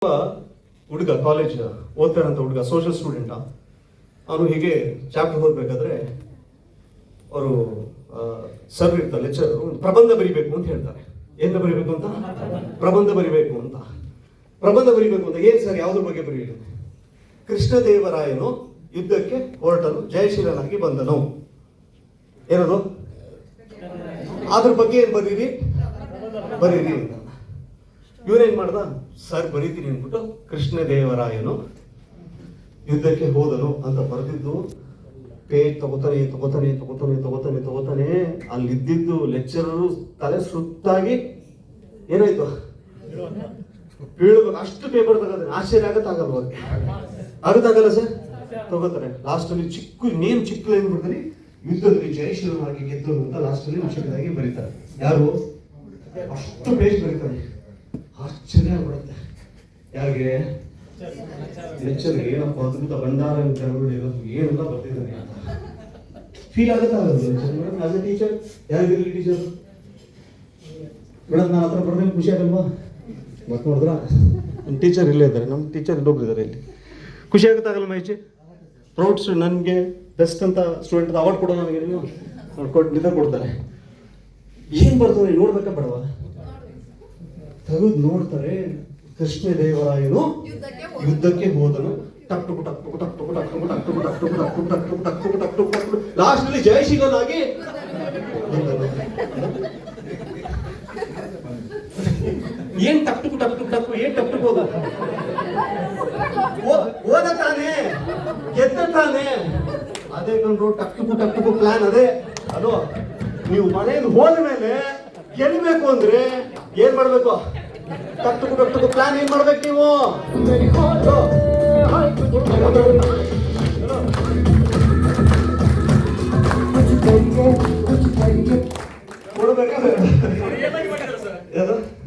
ಹುಡುಗ ಕಾಲೇಜ್ ಓದ್ತಾರಂತ ಹುಡುಗ social student. ಅವನು ಹೀಗೆ ಚಾಪ್ಟರ್ ಓದಬೇಕಾದ್ರೆ ಅವರು ಸರ್ ಇರ್ತಾರೆ ಲೆಕ್ಚರ್, ಪ್ರಬಂಧ ಬರಿಬೇಕು ಅಂತ ಹೇಳ್ತಾರೆ. ಏನ ಬರಿಬೇಕು ಅಂತ? ಪ್ರಬಂಧ ಬರಿಬೇಕು ಅಂತ. ಪ್ರಬಂಧ ಬರಿಬೇಕು ಅಂತ ಏನ್ ಸರ್, ಯಾವ್ದ್ರ ಬಗ್ಗೆ ಬರೀಬೇಕು? ಕೃಷ್ಣದೇವರಾಯನು ಯುದ್ಧಕ್ಕೆ ಹೊರಟನು, ಜಯಶೀಲನಾಗಿ ಬಂದನು. ಏನದು? ಅದ್ರ ಬಗ್ಗೆ ಏನ್ ಬರೀರಿ ಅಂತ. ಇವನೇನ್ ಮಾಡ್ದ? ಸರ್ ಬರೀತೀನಿ ಅಂದ್ಬಿಟ್ಟು ಕೃಷ್ಣದೇವರಾಯನು ಯುದ್ಧಕ್ಕೆ ಹೋದನು ಅಂತ ಬರೆದಿದ್ದು ಪೇಜ್ ತಗೋತಾನೆ. ಅಲ್ಲಿದ್ದು ಲೆಕ್ಚರರು ತಲೆ ಸುತ್ತಾಗಿ ಏನಾಯ್ತು, ಬೀಳ್ಬೇಕು. ಅಷ್ಟು ಪೇಪರ್ ತಗೋತಾನೆ. ಆಶ್ಚರ್ಯ ಆಗತ್ತಾಗಲ್ಲ ಸರ್? ತಗೋತಾರೆ. ಲಾಸ್ಟ್ ಅಲ್ಲಿ ಚಿಕ್ಕ ಲೈನ್ ಬಿಡ್ತಾರೆ, ಯುದ್ಧದಲ್ಲಿ ಜಯಶೀಲನಾಗಿ ಗೆದ್ದನು ಅಂತ ಲಾಸ್ಟ್ ಅಲ್ಲಿ ಚಿಕ್ಕದಾಗಿ ಬರೀತಾರೆ. ಯಾರು ಅಷ್ಟು ಪೇಜ್ ಬರೀತಾರೆ. ಆಶ್ಚರ್ಯ ಆಗ್ಬಿಡುತ್ತೆ. ಯಾರಿಗೆ? ಲೆಕ್ಚರ್ಗೆ. ಏನಪ್ಪ ಅದ್ಭುತ ಭಂಡಾರ ಅಂತ ಇರೋದು, ಏನೆಲ್ಲ ಬರ್ತಿದ್ದಾನೆ ಅಂತ ಫೀಲ್ ಆಗುತ್ತೆ. ಟೀಚರ್ ಯಾರಿಗಿರಲಿ ಟೀಚರ್ ಮೇಡಮ್, ನಾನು ಹತ್ರ ಬರ್ಬೇಕು, ಖುಷಿ ಆಗಲ್ವಾ? ಮತ್ತೆ ನೋಡಿದ್ರ ನಮ್ಮ ಟೀಚರ್ ಇಲ್ಲೇ ಇದ್ದಾರೆ, ನಮ್ಮ ಟೀಚರ್ ಇನ್ನೊಬ್ರು ಇದ್ದಾರೆ ಇಲ್ಲಿ. ಖುಷಿ ಆಗುತ್ತಾಗಲ್ಲ ಮೈಚಿ? ಪ್ರೌಡ್ ಸ್ಟೂಡೆಂಟ್, ನನಗೆ ಬೆಸ್ಟ್ ಅಂತ ಸ್ಟೂಡೆಂಟ್ ಅವಾರ್ಡ್ ಕೊಡೋ ನನಗೆ ನೀವು ನಿದ್ದೆ ಕೊಡ್ತಾರೆ. ಏನು ಬರ್ತದೆ ನೋಡ್ಬೇಕಾ ಬೇಡವಾ? ತೆಗೆದು ನೋಡ್ತಾರೆ. ಕೃಷ್ಣದೇವರಾಯನು ಯುದ್ಧಕ್ಕೆ ಹೋದನು. ಲಾಸ್ಟ್ ನಲ್ಲಿ ಜಯಶೀಲನಾಗಿ ಏನ್ ಟಕ್ಟು ಏನ್ ಹೋದ? ಹೋದ ತಾನೆ, ಗೆದ್ದ ತಾನೆ. ಅದೇ ಕಂಡ್ರು ಟಕ್ಟು ಪ್ಲಾನ್ ಅದೇ. ಅದು ನೀವು ಮನೆಯಿಂದ ಹೋದ ಮೇಲೆ ಗೆಲ್ಲಬೇಕು ಅಂದ್ರೆ ಏನ್ ಮಾಡ್ಬೇಕು? ಟಕ್ಟು ಪ್ಲಾನ್ ಏನ್ ಮಾಡ್ಬೇಕು ನೀವು?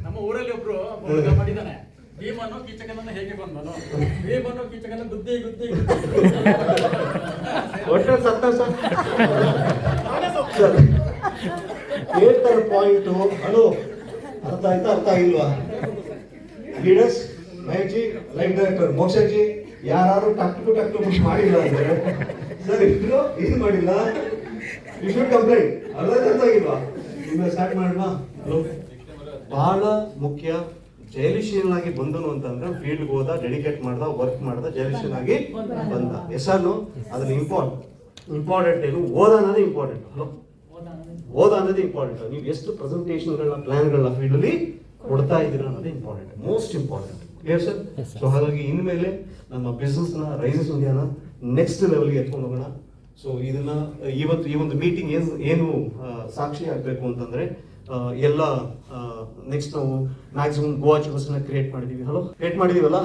ನಮ್ಮ ಊರಲ್ಲಿ ಒಬ್ರು ಮಾಡಿದ್ದಾನೆ. ಭೀಮನು ಕೀಚಕನನ್ನ ಹೇಗೆ ಬಂದನು? ಭೀಮನು ಕೀಚಕನ ಗುದ್ದಿ ಒಟ್ಟೆ ಸತ್ತ ಹೇಳ್ತಾರೆ ಪಾಯಿಂಟು. ಅದು ಅರ್ಥ ಆಯ್ತಾ? ಅರ್ಥ ಆಗಿಲ್ವಾ? Leaders, Mahesh ji, life director Mokshaji, ಯಾರು ಟಕ್ಟು ಮಾಡಿಲ್ಲ ಅಂದ್ರೆ ಸರ್ ಇದು ಮಾಡಿಲ್ಲ, ಯು ಶುಡ್ ಕಂಪ್ಲೇಂಟ್. ಅರ್ಥ ಆಗಿಲ್ವಾ? ನಿಮ್ಗೆ ಸ್ಟಾರ್ಟ್ ಮಾಡೋಣ. ಬಹಳ ಮುಖ್ಯ. ಜಯಶೀಲನಾಗಿ ಬಂದನು ಅಂತಂದ್ರೆ ಫೀಲ್ಡ್ ಹೋದ, ಡೆಡಿಕೇಟ್ ಮಾಡ್ದ, ವರ್ಕ್ ಮಾಡ್ದ, ಜಯಶೀಲನಾಗಿ ಬಂದ. ಹೆಸರು ಅದ್ರಲ್ಲಿ ಇಂಪಾರ್ಟೆಂಟ್ ಏನು? ಓದ ಅನ್ನೋದೇ ಇಂಪಾರ್ಟೆಂಟ್. ಓದ ಅನ್ನೋದೇ ಇಂಪಾರ್ಟೆಂಟ್. ನೀವು ಎಷ್ಟು ಪ್ರೆಸೆಂಟೇಷನ್ಗಳನ್ನ, ಪ್ಲಾನ್ಗಳನ್ನ ಫೀಲ್ಡ್ ಅಲ್ಲಿ ಕೊಡ್ತಾ ಇದ್ದೀರಾ ಅನ್ನೋದೇ important, most important. Clear sir? So ಹಾಗಾಗಿ ಇನ್ಮೇಲೆ ನಮ್ಮ ಬಿಸ್ನೆಸ್ ನ, ರೈಸಸ್ ಇಂಡಿಯಾನ ನೆಕ್ಸ್ಟ್ ಲೆವೆಲ್ಗೆ ಎತ್ಕೊಂಡು ಹೋಗೋಣ. ಸೊ ಇದನ್ನ ಇವತ್ತು ಈ ಒಂದು ಮೀಟಿಂಗ್ ಏನು ಸಾಕ್ಷಿ ಆಗ್ಬೇಕು ಅಂತಂದ್ರೆ ಎಲ್ಲ ನೆಕ್ಸ್ಟ್ ನಾವು ಮ್ಯಾಕ್ಸಿಮಮ್ ಗೋವಾ ಕ್ರಿಯೇಟ್ ಮಾಡಿದೀವಿ. ಕ್ರಿಯೇಟ್ ಮಾಡಿದೀವಲ್ಲ?